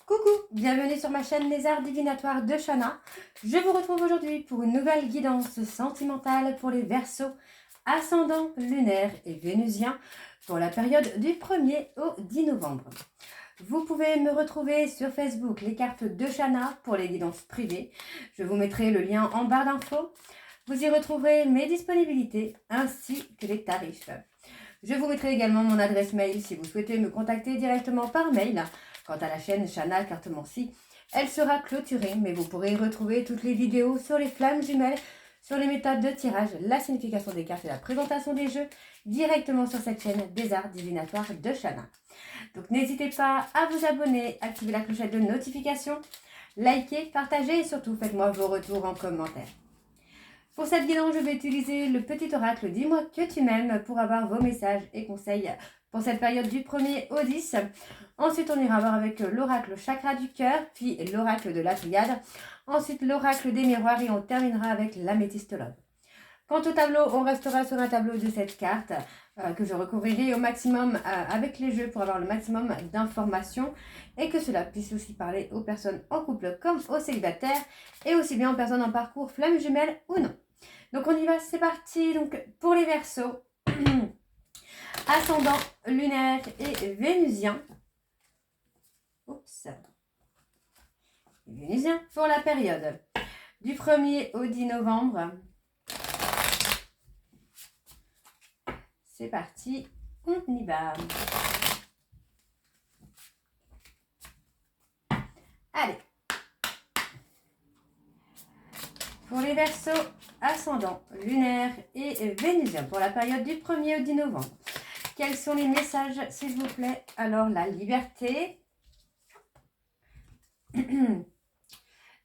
Coucou, bienvenue sur ma chaîne Les Arts Divinatoires de Shana. Je vous retrouve aujourd'hui pour une nouvelle guidance sentimentale pour les Verseaux, ascendant lunaire et vénusien pour la période du 1er au 10 novembre. Vous pouvez me retrouver sur Facebook, les cartes de Shana pour les guidances privées. Je vous mettrai le lien en barre d'infos. Vous y retrouverez mes disponibilités ainsi que les tarifs. Je vous mettrai également mon adresse mail si vous souhaitez me contacter directement par mail. Quant à la chaîne Shana Cartomancie, elle sera clôturée, mais vous pourrez retrouver toutes les vidéos sur les flammes jumelles, sur les méthodes de tirage, la signification des cartes et la présentation des jeux directement sur cette chaîne des Arts Divinatoires de Shana. Donc n'hésitez pas à vous abonner, activer la clochette de notification, liker, partager et surtout faites-moi vos retours en commentaire. Pour cette guidance, je vais utiliser le petit oracle « Dis-moi que tu m'aimes » pour avoir vos messages et conseils pour cette période du 1er au 10. Ensuite, on ira voir avec l'oracle chakra du cœur, puis l'oracle de la triade. Ensuite, l'oracle des miroirs et on terminera avec l'améthyste love. Quant au tableau, on restera sur un tableau de cette carte que je recouvrirai au maximum avec les jeux pour avoir le maximum d'informations et que cela puisse aussi parler aux personnes en couple comme aux célibataires et aussi bien aux personnes en parcours flamme jumelle ou non. Donc on y va, c'est parti. Donc pour les Verseaux, ascendant lunaire et vénusien. Oups. Vénusien pour la période du 1er au 10 novembre. C'est parti, on y va. Allez. Pour les Verseaux, ascendant lunaire et vénusien pour la période du 1er au 10 novembre. Quels sont les messages, s'il vous plaît? Alors, la liberté,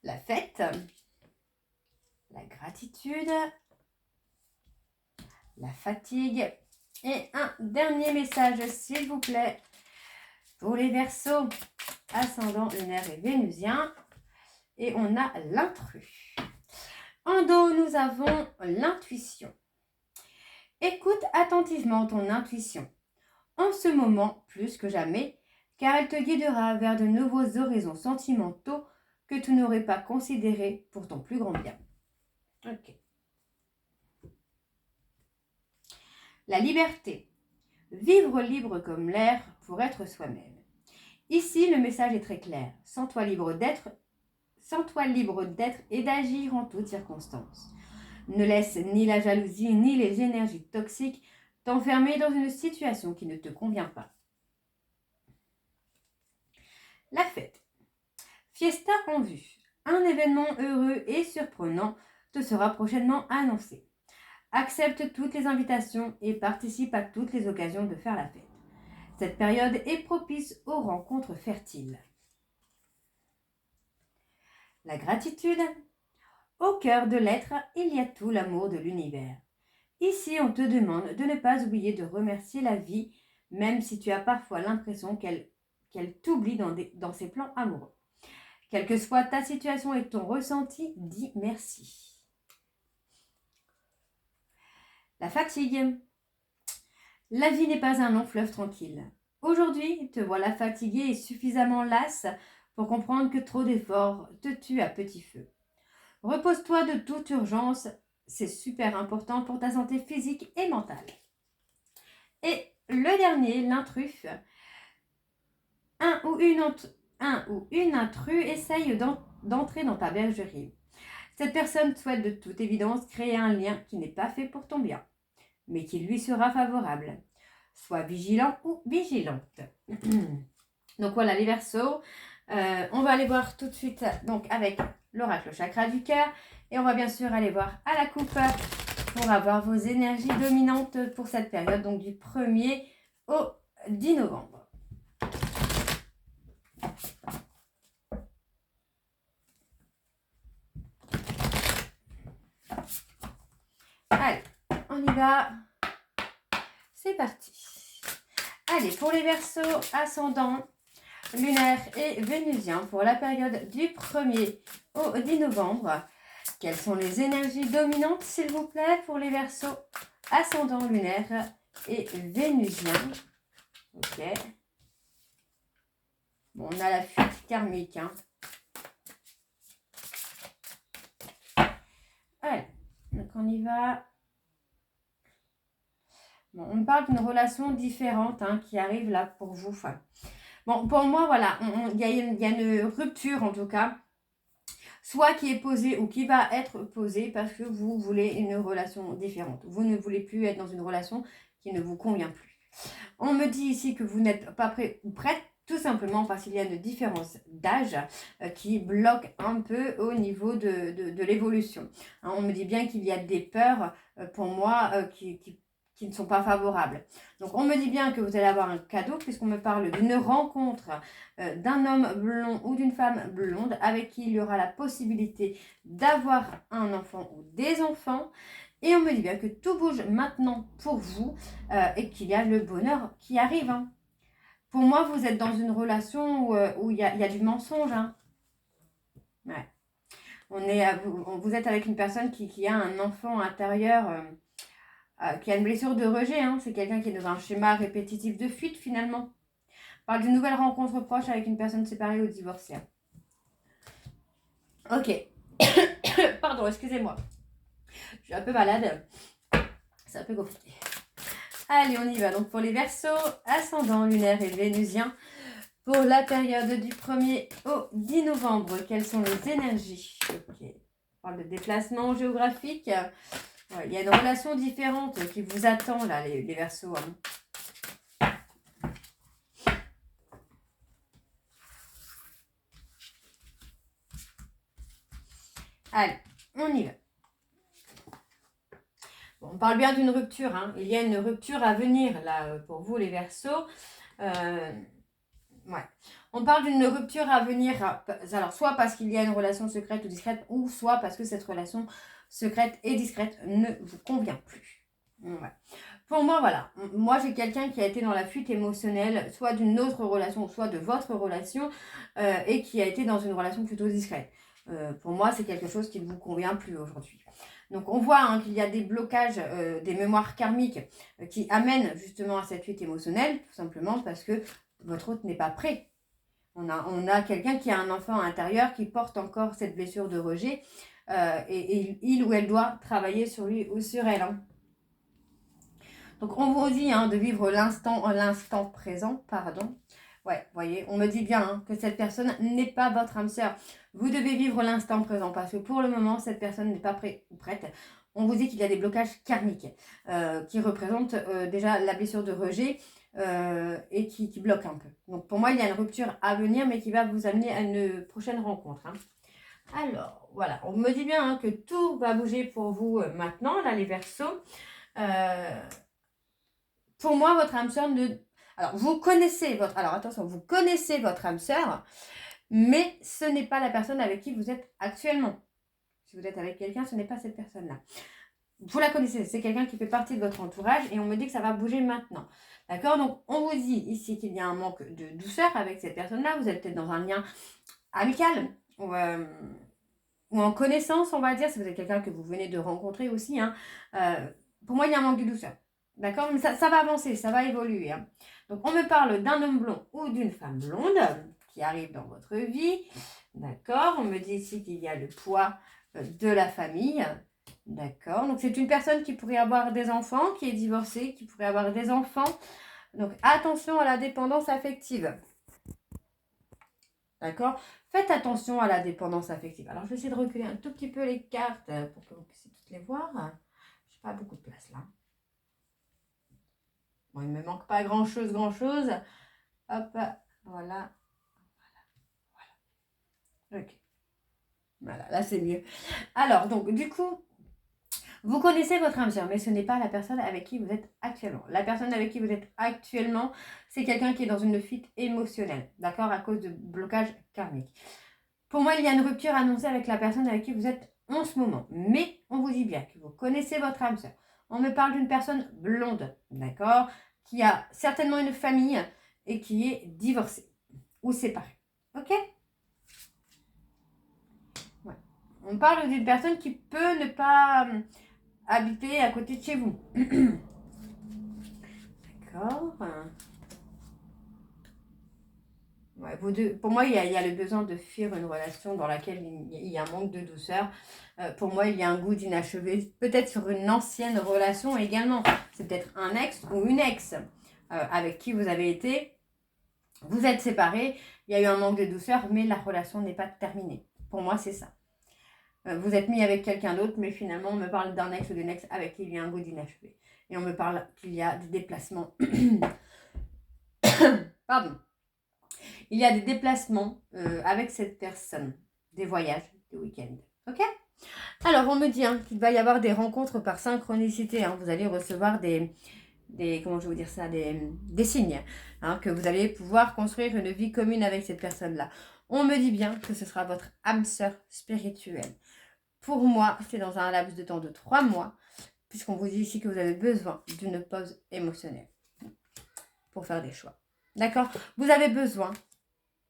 la fête, la gratitude, la fatigue et un dernier message, s'il vous plaît, pour les Verseaux, ascendant lunaire et vénusien. Et on a l'intrus. En dos, nous avons l'intuition. Écoute attentivement ton intuition, en ce moment plus que jamais, car elle te guidera vers de nouveaux horizons sentimentaux que tu n'aurais pas considérés pour ton plus grand bien. Ok. La liberté. Vivre libre comme l'air pour être soi-même. Ici, le message est très clair. Sens-toi libre d'être et d'agir en toutes circonstances. Ne laisse ni la jalousie ni les énergies toxiques t'enfermer dans une situation qui ne te convient pas. La fête. Fiesta en vue. Un événement heureux et surprenant te sera prochainement annoncé. Accepte toutes les invitations et participe à toutes les occasions de faire la fête. Cette période est propice aux rencontres fertiles. La gratitude. Au cœur de l'être, il y a tout l'amour de l'univers. Ici, on te demande de ne pas oublier de remercier la vie, même si tu as parfois l'impression qu'elle t'oublie dans ses plans amoureux. Quelle que soit ta situation et ton ressenti, dis merci. La fatigue. La vie n'est pas un long fleuve tranquille. Aujourd'hui, te voilà fatigué et suffisamment lasse pour comprendre que trop d'efforts te tuent à petit feu. Repose-toi de toute urgence, c'est super important pour ta santé physique et mentale. Et le dernier, l'intrus. Un ou une intrus essaye d'entrer dans ta bergerie. Cette personne souhaite de toute évidence créer un lien qui n'est pas fait pour ton bien, mais qui lui sera favorable. Sois vigilant ou vigilante. Donc voilà les Verseaux. On va aller voir tout de suite donc avec l'oracle chakra du cœur et on va bien sûr aller voir à la coupe pour avoir vos énergies dominantes pour cette période, donc du 1er au 10 novembre. Allez, on y va. C'est parti. Allez, pour les Verseaux, ascendant lunaire et vénusien pour la période du 1er au 10 novembre. Quelles sont les énergies dominantes, s'il vous plaît, pour les Verseaux, ascendant lunaire et vénusien? Ok. Bon, on a la fuite karmique. Hein. Allez, donc on y va. Bon, on parle d'une relation différente hein, qui arrive là pour vous. Enfin, bon, pour moi, voilà, il y a une rupture en tout cas, soit qui est posée ou qui va être posée parce que vous voulez une relation différente. Vous ne voulez plus être dans une relation qui ne vous convient plus. On me dit ici que vous n'êtes pas prêt ou prête, tout simplement parce qu'il y a une différence d'âge qui bloque un peu au niveau de l'évolution. Hein, on me dit bien qu'il y a des peurs pour moi qui ne sont pas favorables. Donc on me dit bien que vous allez avoir un cadeau puisqu'on me parle d'une rencontre d'un homme blond ou d'une femme blonde avec qui il y aura la possibilité d'avoir un enfant ou des enfants. Et on me dit bien que tout bouge maintenant pour vous et qu'il y a le bonheur qui arrive. Hein. Pour moi, vous êtes dans une relation où il y a du mensonge. Hein. Ouais. Vous êtes avec une personne qui a un enfant intérieur, qui a une blessure de rejet. Hein. C'est quelqu'un qui est dans un schéma répétitif de fuite finalement. On parle d'une nouvelle rencontre proche avec une personne séparée ou divorcée. Ok. Pardon, excusez-moi. Je suis un peu malade. C'est un peu compliqué. Allez, on y va. Donc, pour les Verseaux, ascendant, lunaire et vénusien, pour la période du 1er au 10 novembre, quelles sont les énergies? Ok. On parle de déplacement géographique. Ouais, il y a une relation différente qui vous attend, là, les Verseaux. Hein. Allez, on y va. Bon, on parle bien d'une rupture. Hein. Il y a une rupture à venir, là, pour vous, les Verseaux. Ouais. On parle d'une rupture à venir, alors soit parce qu'il y a une relation secrète ou discrète, ou soit parce que cette relation secrète et discrète ne vous convient plus. Ouais. Pour moi, voilà, moi j'ai quelqu'un qui a été dans la fuite émotionnelle, soit d'une autre relation, soit de votre relation, et qui a été dans une relation plutôt discrète. Pour moi, c'est quelque chose qui ne vous convient plus aujourd'hui. Donc on voit hein, qu'il y a des blocages, des mémoires karmiques qui amènent justement à cette fuite émotionnelle, tout simplement parce que votre hôte n'est pas prêt. On a quelqu'un qui a un enfant intérieur qui porte encore cette blessure de rejet et il ou elle doit travailler sur lui ou sur elle. Hein. Donc on vous dit hein, de vivre l'instant présent, pardon. Ouais, vous voyez, on me dit bien hein, que cette personne n'est pas votre âme sœur. Vous devez vivre l'instant présent parce que pour le moment, cette personne n'est pas prête ou prête. On vous dit qu'il y a des blocages karmiques qui représentent déjà la blessure de rejet et qui bloquent un peu. Donc pour moi, il y a une rupture à venir mais qui va vous amener à une prochaine rencontre. Hein. Alors, voilà, on me dit bien hein, que tout va bouger pour vous maintenant, là, les Verseaux. Pour moi, votre âme sœur ne... Alors, vous connaissez votre... Alors, attention, vous connaissez votre âme sœur, mais ce n'est pas la personne avec qui vous êtes actuellement. Si vous êtes avec quelqu'un, ce n'est pas cette personne-là. Vous la connaissez, c'est quelqu'un qui fait partie de votre entourage et on me dit que ça va bouger maintenant. D'accord? Donc, on vous dit ici qu'il y a un manque de douceur avec cette personne-là. Vous êtes peut-être dans un lien amical ou en connaissance, on va dire, si vous êtes quelqu'un que vous venez de rencontrer aussi. Hein. Pour moi, il y a un manque de douceur. D'accord? Mais ça va avancer, ça va évoluer. Hein. Donc, on me parle d'un homme blond ou d'une femme blonde qui arrive dans votre vie. D'accord? On me dit ici qu'il y a le poids de la famille. D'accord? Donc, c'est une personne qui pourrait avoir des enfants, qui est divorcée, qui pourrait avoir des enfants. Donc, attention à la dépendance affective. D'accord? Faites attention à la dépendance affective. Alors, je vais essayer de reculer un tout petit peu les cartes pour que vous puissiez toutes les voir. Je n'ai pas beaucoup de place là. Bon, il ne me manque pas grand-chose. Hop, voilà. Ok. Voilà, là c'est mieux. Alors, donc, du coup, vous connaissez votre âme sœur, mais ce n'est pas la personne avec qui vous êtes actuellement. La personne avec qui vous êtes actuellement, c'est quelqu'un qui est dans une fuite émotionnelle, d'accord, à cause de blocage karmique. Pour moi, il y a une rupture annoncée avec la personne avec qui vous êtes en ce moment. Mais on vous dit bien que vous connaissez votre âme sœur. On me parle d'une personne blonde, d'accord, qui a certainement une famille et qui est divorcée ou séparée. Ok? Ouais. On parle d'une personne qui peut ne pas habiter à côté de chez vous. D'accord. Ouais, vous deux, pour moi, il y a le besoin de fuir une relation dans laquelle il y a un manque de douceur. Pour moi, il y a un goût d'inachevé, peut-être sur une ancienne relation également. C'est peut-être un ex ou une ex avec qui vous avez été. Vous êtes séparés, il y a eu un manque de douceur, mais la relation n'est pas terminée. Pour moi, c'est ça. Vous êtes mis avec quelqu'un d'autre, mais finalement, on me parle d'un ex ou d'une ex avec qui il y a un goût d'inachevé. Et on me parle qu'il y a des déplacements. Pardon. Il y a des déplacements avec cette personne, des voyages, des week-ends. Ok? Alors, on me dit qu'il va y avoir des rencontres par synchronicité. Vous allez recevoir comment je vais vous dire ça, des signes. Que vous allez pouvoir construire une vie commune avec cette personne-là. On me dit bien que ce sera votre âme sœur spirituelle. Pour moi, c'est dans un laps de temps de 3 mois, puisqu'on vous dit ici que vous avez besoin d'une pause émotionnelle pour faire des choix. D'accord? Vous avez besoin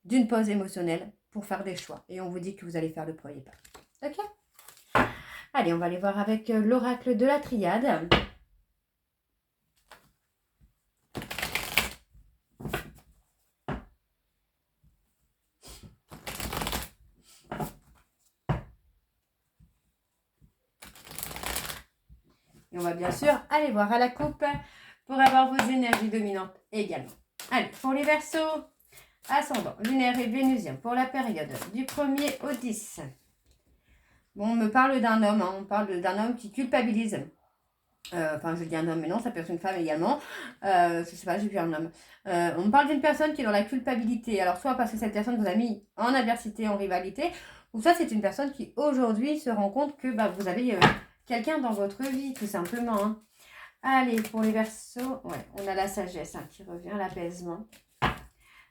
d'une pause émotionnelle pour faire des choix. Et on vous dit que vous allez faire le premier pas. Ok? Allez, on va aller voir avec l'oracle de la triade. Et on va bien sûr aller voir à la coupe pour avoir vos énergies dominantes également. Allez, pour les Verseaux, ascendant lunaire et vénusien pour la période du 1er au 10. Bon, on me parle d'un homme, on parle d'un homme qui culpabilise. Enfin, je dis un homme, mais non, ça peut être une femme également. Je sais pas, j'ai vu un homme. On me parle d'une personne qui est dans la culpabilité. Alors, soit parce que cette personne vous a mis en adversité, en rivalité, ou soit c'est une personne qui aujourd'hui se rend compte que vous avez quelqu'un dans votre vie, tout simplement. Allez, pour les Verseaux, ouais, on a la sagesse qui revient, l'apaisement.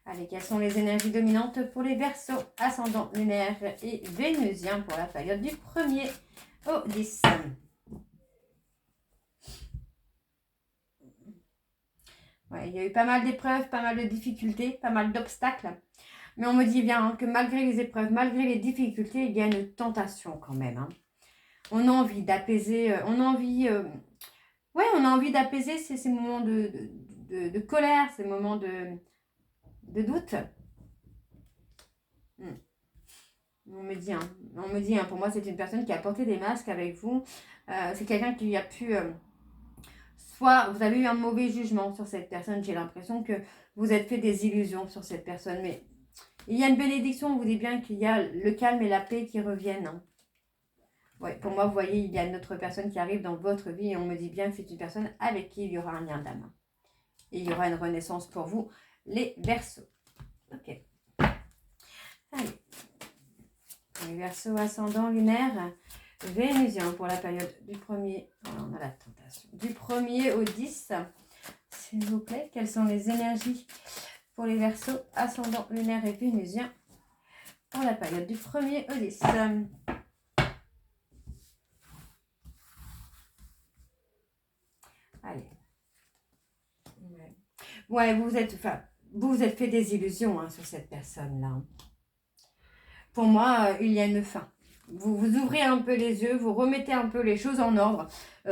Allez, quelles sont les énergies dominantes pour les Verseaux, ascendant lunaire et vénusien pour la période du 1er au 10. Ouais, il y a eu pas mal d'épreuves, pas mal de difficultés, pas mal d'obstacles. Mais on me dit bien que malgré les épreuves, malgré les difficultés, il y a une tentation quand même. On a envie d'apaiser, on a envie d'apaiser ces moments de colère, ces moments de doute. On me dit, pour moi, c'est une personne qui a porté des masques avec vous. C'est quelqu'un qui a pu... soit vous avez eu un mauvais jugement sur cette personne. J'ai l'impression que vous êtes fait des illusions sur cette personne. Mais il y a une bénédiction. On vous dit bien qu'il y a le calme et la paix qui reviennent. Ouais, pour moi, vous voyez, il y a une autre personne qui arrive dans votre vie. Et on me dit bien que c'est une personne avec qui il y aura un lien d'âme. Et il y aura une renaissance pour vous, les Verseaux. Ok. Allez. Les Verseaux ascendant lunaire, vénusien pour la période du 1er, on a la tentation, du 1er au 10, s'il vous plaît. Quelles sont les énergies pour les Verseaux ascendant lunaire et vénusien pour la période du 1er au 10? Allez. Ouais, vous vous êtes fait des illusions sur cette personne-là. Pour moi, il y a une fin. Vous ouvrez un peu les yeux, vous remettez un peu les choses en ordre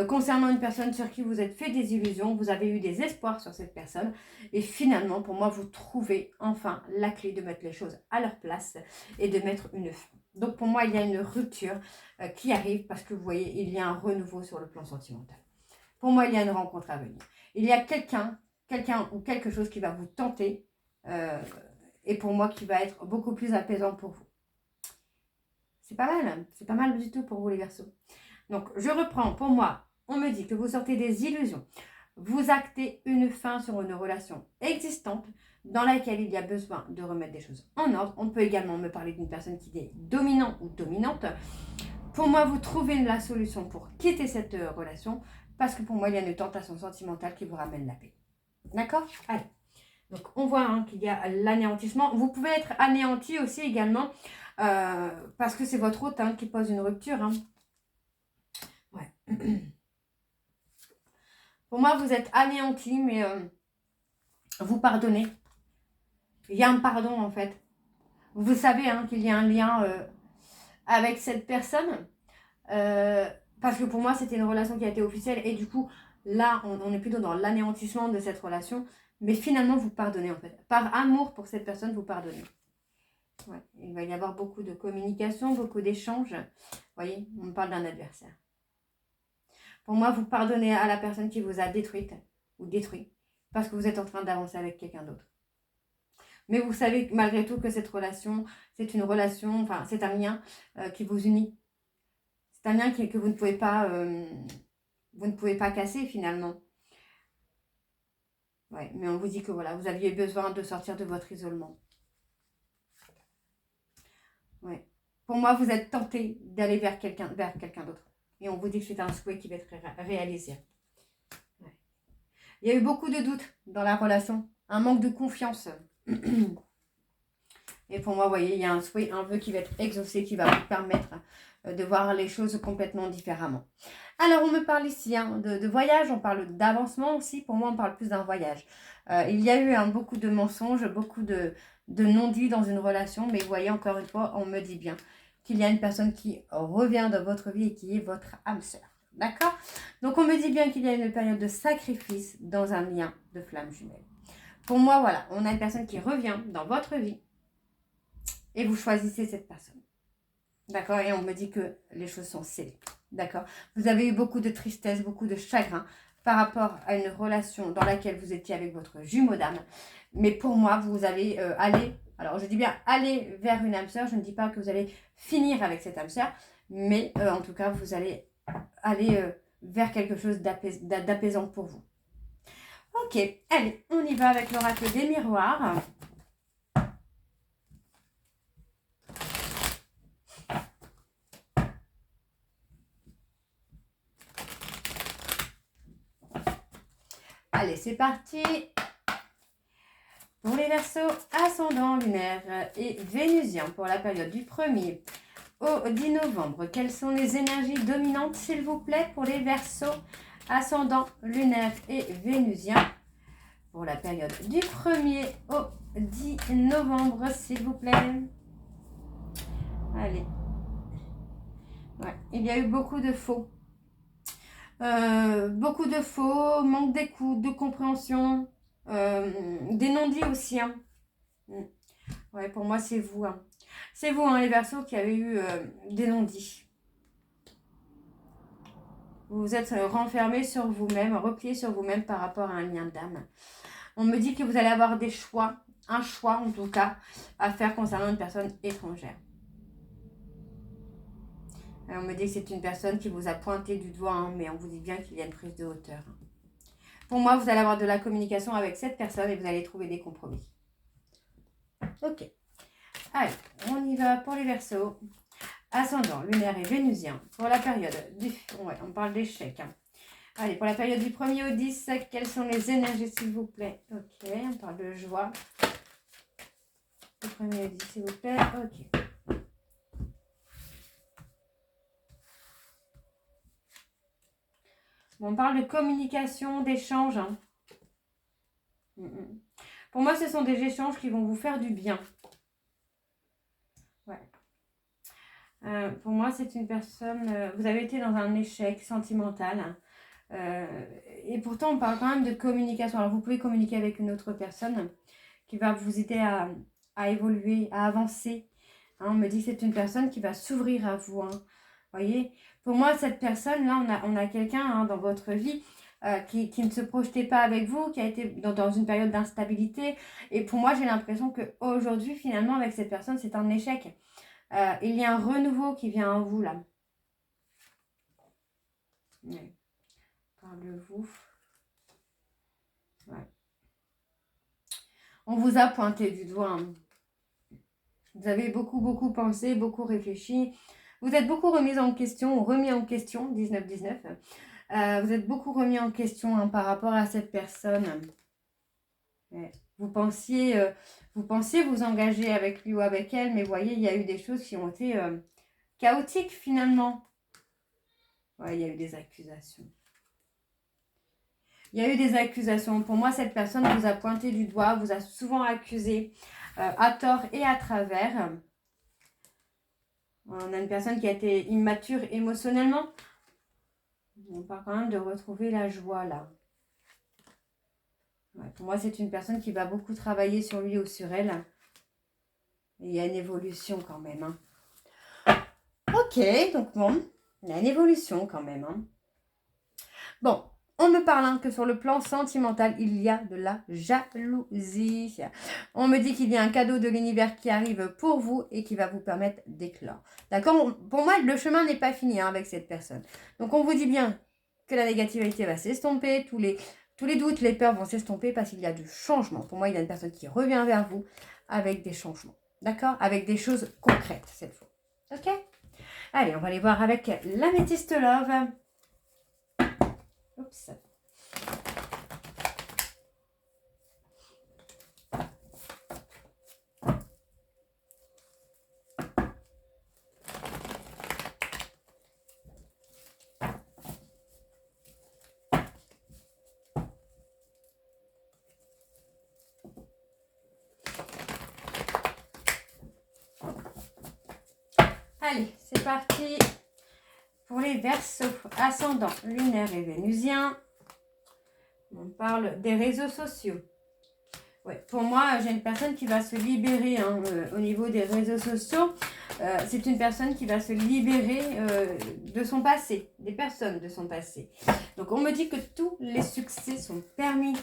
concernant une personne sur qui vous êtes fait des illusions, vous avez eu des espoirs sur cette personne et finalement, pour moi, vous trouvez enfin la clé de mettre les choses à leur place et de mettre une fin. Donc pour moi, il y a une rupture qui arrive parce que vous voyez, il y a un renouveau sur le plan sentimental. Pour moi, il y a une rencontre à venir. Il y a quelqu'un ou quelque chose qui va vous tenter et pour moi qui va être beaucoup plus apaisant pour vous. C'est pas mal du tout pour vous les Verseaux. Donc je reprends, pour moi, on me dit que vous sortez des illusions. Vous actez une fin sur une relation existante dans laquelle il y a besoin de remettre des choses en ordre. On peut également me parler d'une personne qui est dominant ou dominante. Pour moi, vous trouvez la solution pour quitter cette relation parce que pour moi, il y a une tentation sentimentale qui vous ramène la paix. D'accord? Allez. Donc on voit qu'il y a l'anéantissement. Vous pouvez être anéanti aussi également parce que c'est votre hôte qui pose une rupture. Ouais. Pour moi, vous êtes anéanti, mais vous pardonnez. Il y a un pardon, en fait. Vous savez qu'il y a un lien avec cette personne. Parce que pour moi, c'était une relation qui a été officielle. Et du coup, là, on est plutôt dans l'anéantissement de cette relation. Mais finalement, vous pardonnez en fait. Par amour pour cette personne, vous pardonnez. Ouais. Il va y avoir beaucoup de communication, beaucoup d'échanges. Vous voyez, on me parle d'un adversaire. Pour moi, vous pardonnez à la personne qui vous a détruite ou détruit parce que vous êtes en train d'avancer avec quelqu'un d'autre. Mais vous savez malgré tout que cette relation, c'est une relation, enfin, c'est un lien qui vous unit. C'est un lien que vous ne pouvez pas casser finalement. Ouais, mais on vous dit que voilà, vous aviez besoin de sortir de votre isolement. Ouais. Pour moi, vous êtes tenté d'aller vers quelqu'un d'autre. Et on vous dit que c'est un souhait qui va être réalisé. Ouais. Il y a eu beaucoup de doutes dans la relation, un manque de confiance. Et pour moi, vous voyez, il y a un souhait, un vœu qui va être exaucé, qui va vous permettre de voir les choses complètement différemment. Alors, on me parle ici de voyage, on parle d'avancement aussi. Pour moi, on parle plus d'un voyage. Il y a eu beaucoup de mensonges, beaucoup de non-dits dans une relation. Mais vous voyez, encore une fois, on me dit bien qu'il y a une personne qui revient dans votre vie et qui est votre âme sœur. D'accord? Donc, on me dit bien qu'il y a une période de sacrifice dans un lien de flamme jumelle. Pour moi, voilà, on a une personne qui revient dans votre vie et vous choisissez cette personne. D'accord? Et on me dit que les choses sont scellées. D'accord? Vous avez eu beaucoup de tristesse, beaucoup de chagrin par rapport à une relation dans laquelle vous étiez avec votre jumeau d'âme. Mais pour moi, vous allez aller, alors je dis bien aller vers une âme sœur. Je ne dis pas que vous allez finir avec cette âme sœur, mais en tout cas, vous allez aller vers quelque chose d'apaisant pour vous. Ok, allez, on y va avec l'oracle des miroirs. Allez, c'est parti. Pour les Verseaux, ascendant lunaire et vénusien pour la période du 1er au 10 novembre. Quelles sont les énergies dominantes, s'il vous plaît, pour les Verseaux, ascendant lunaire et vénusien pour la période du 1er au 10 novembre, s'il vous plaît. Allez. Ouais, il y a eu beaucoup de faux. Manque d'écoute, de compréhension, des non-dits aussi. Hein. Ouais, pour moi, c'est vous. Hein. C'est vous, hein, les Verseaux, qui avez eu des non-dits. Vous vous êtes renfermés sur vous-même, repliés sur vous-même par rapport à un lien d'âme. On me dit que vous allez avoir des choix, un choix en tout cas, à faire concernant une personne étrangère. Et on me dit que c'est une personne qui vous a pointé du doigt, hein, mais on vous dit bien qu'il y a une prise de hauteur. Pour moi, vous allez avoir de la communication avec cette personne et vous allez trouver des compromis. Ok. Allez, on y va pour les Verseaux. Ascendant, lunaire et vénusien. Pour la période du... Ouais, on parle d'échec. Hein. Allez, pour la période du 1er au 10, quelles sont les énergies, s'il vous plaît? Ok, on parle de joie. Du 1er au 10, s'il vous plaît. Ok. Bon, on parle de communication, d'échange. Hein. Pour moi, ce sont des échanges qui vont vous faire du bien. Ouais. Pour moi, c'est une personne... vous avez été dans un échec sentimental. Et pourtant, on parle quand même de communication. Alors, vous pouvez communiquer avec une autre personne qui va vous aider à évoluer, à avancer. Hein, on me dit que c'est une personne qui va s'ouvrir à vous. Hein. Voyez, pour moi, cette personne-là, on a quelqu'un hein, dans votre vie qui ne se projetait pas avec vous, qui a été dans une période d'instabilité. Et pour moi, j'ai l'impression qu'aujourd'hui, finalement, avec cette personne, c'est un échec. Il y a un renouveau qui vient en vous, là. Ouais. Parle-vous. Ouais. On vous a pointé du doigt. Hein. Vous avez beaucoup pensé, beaucoup réfléchi. Vous êtes beaucoup remis en question, 19-19. Vous êtes beaucoup remis en question hein, par rapport à cette personne. Ouais. Vous pensiez vous engager avec lui ou avec elle, mais voyez, il y a eu des choses qui ont été chaotiques finalement. Ouais, il y a eu des accusations. Il y a eu des accusations. Pour moi, cette personne vous a pointé du doigt, vous a souvent accusé à tort et à travers. On a une personne qui a été immature émotionnellement. On parle quand même de retrouver la joie là. Ouais, pour moi, c'est une personne qui va beaucoup travailler sur lui ou sur elle. Et il y a une évolution quand même. Hein. Ok, donc bon, il y a une évolution quand même. Hein. Bon, on me parle hein, que sur le plan sentimental, il y a de la jalousie. On me dit qu'il y a un cadeau de l'univers qui arrive pour vous et qui va vous permettre d'éclore. D'accord? Pour moi, le chemin n'est pas fini hein, avec cette personne. Donc, on vous dit bien que la négativité va s'estomper, tous les doutes, les peurs vont s'estomper parce qu'il y a du changement. Pour moi, il y a une personne qui revient vers vous avec des changements. D'accord? Avec des choses concrètes cette fois. Ok? Allez, on va aller voir avec l'améthyste love. Oups. Allez, c'est parti pour les Verseaux, ascendant lunaire et vénusien. On parle des réseaux sociaux. Ouais, pour moi, j'ai une personne qui va se libérer hein, au niveau des réseaux sociaux. C'est une personne qui va se libérer de son passé, des personnes de son passé. Donc, on me dit que tous les succès sont permis.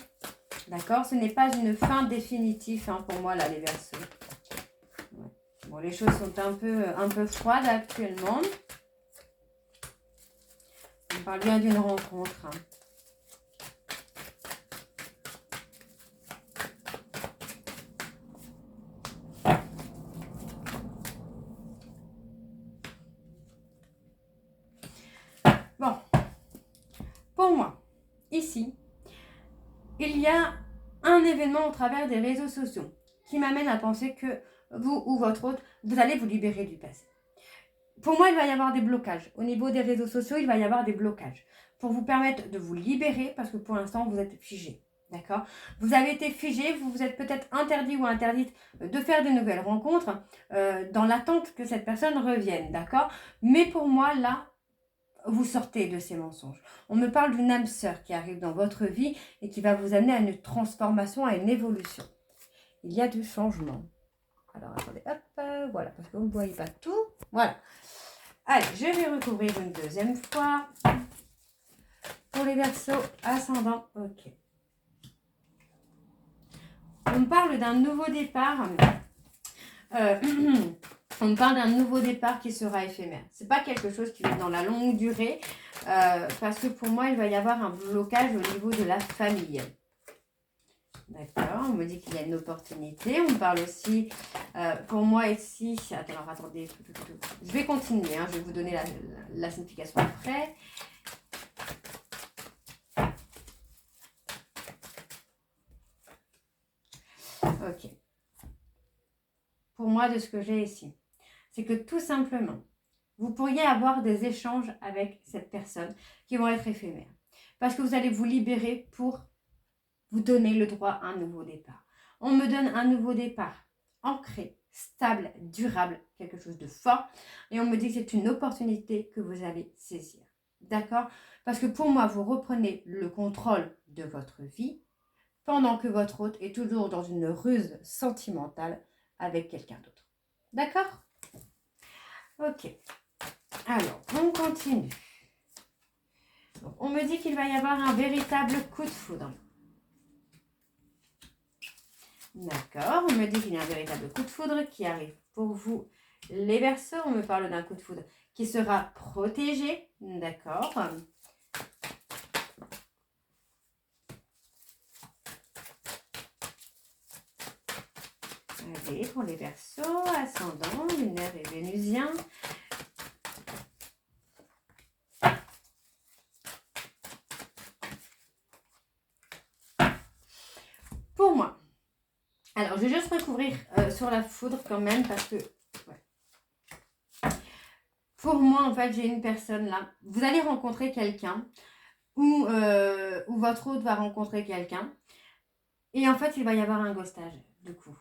D'accord? Ce n'est pas une fin définitive hein, pour moi, là, les Verseaux. Ouais. Bon, les choses sont un peu froides actuellement. On parle bien d'une rencontre. Hein. Bon, pour moi, ici, il y a un événement au travers des réseaux sociaux qui m'amène à penser que vous ou votre autre, vous allez vous libérer du passé. Pour moi, il va y avoir des blocages. Au niveau des réseaux sociaux, il va y avoir des blocages pour vous permettre de vous libérer parce que pour l'instant, vous êtes figé. D'accord? Vous avez été figé, vous vous êtes peut-être interdit ou interdite de faire de nouvelles rencontres dans l'attente que cette personne revienne. D'accord? Mais pour moi, là, vous sortez de ces mensonges. On me parle d'une âme sœur qui arrive dans votre vie et qui va vous amener à une transformation, à une évolution. Il y a du changement. Alors, attendez, hop, voilà, parce que vous ne voyez pas tout. Voilà. Allez, je vais recouvrir une deuxième fois. Pour les Verseaux, ascendant, ok. On me parle d'un nouveau départ. On me parle d'un nouveau départ qui sera éphémère. Ce n'est pas quelque chose qui est dans la longue durée. Parce que pour moi, il va y avoir un blocage au niveau de la famille. D'accord, on me dit qu'il y a une opportunité. On me parle aussi, pour moi ici, alors attendez, je vais continuer, hein, je vais vous donner la signification après. Ok. Pour moi, de ce que j'ai ici, c'est que tout simplement, vous pourriez avoir des échanges avec cette personne qui vont être éphémères. Parce que vous allez vous libérer pour vous donner le droit à un nouveau départ. On me donne un nouveau départ ancré, stable, durable, quelque chose de fort. Et on me dit que c'est une opportunité que vous allez saisir. D'accord? Parce que pour moi, vous reprenez le contrôle de votre vie pendant que votre hôte est toujours dans une ruse sentimentale avec quelqu'un d'autre. D'accord? Ok. Alors, on continue. Donc, on me dit qu'il va y avoir un véritable coup de foudre. D'accord, on me dit qu'il y a un véritable coup de foudre qui arrive pour vous, les Verseaux. On me parle d'un coup de foudre qui sera protégé. D'accord. Allez, pour les Verseaux, ascendant, lunaire et vénusien. Pour moi, alors je vais juste recouvrir sur la foudre quand même parce que, ouais. Pour moi, en fait, j'ai une personne là. Vous allez rencontrer quelqu'un ou votre hôte va rencontrer quelqu'un. Et en fait, il va y avoir un ghostage, du coup.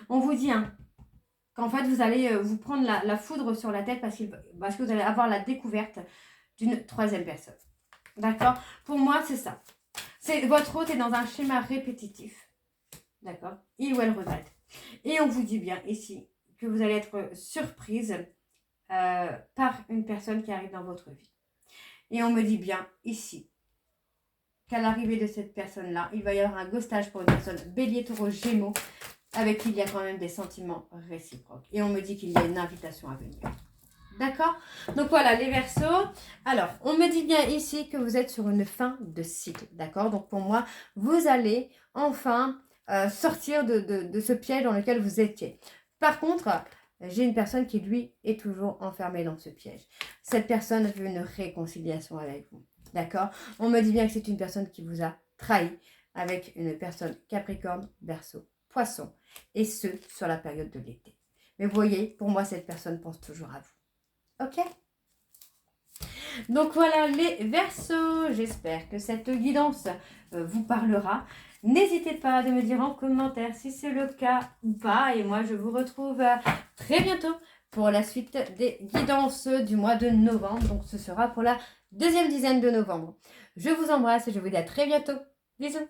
On vous dit hein, qu'en fait, vous allez vous prendre la foudre sur la tête parce que vous allez avoir la découverte d'une troisième personne. D'accord? Pour moi, c'est ça. Votre hôte est dans un schéma répétitif. D'accord? Il ou elle regrette. Et on vous dit bien ici que vous allez être surprise par une personne qui arrive dans votre vie. Et on me dit bien ici qu'à l'arrivée de cette personne-là, il va y avoir un ghostage pour une personne bélier, taureau, gémeaux, avec qui il y a quand même des sentiments réciproques. Et on me dit qu'il y a une invitation à venir. D'accord? Donc voilà, les Verseaux. Alors, on me dit bien ici que vous êtes sur une fin de cycle. D'accord? Donc pour moi, vous allez enfin sortir de ce piège dans lequel vous étiez. Par contre, j'ai une personne qui, lui, est toujours enfermée dans ce piège. Cette personne veut une réconciliation avec vous. D'accord? On me dit bien que c'est une personne qui vous a trahi avec une personne Capricorne, Verseau, Poisson. Et ce, sur la période de l'été. Mais vous voyez, pour moi, cette personne pense toujours à vous. Ok? Donc voilà les Verseaux, j'espère que cette guidance vous parlera. N'hésitez pas à me dire en commentaire si c'est le cas ou pas. Et moi, je vous retrouve très bientôt pour la suite des guidances du mois de novembre. Donc ce sera pour la deuxième dizaine de novembre. Je vous embrasse et je vous dis à très bientôt. Bisous.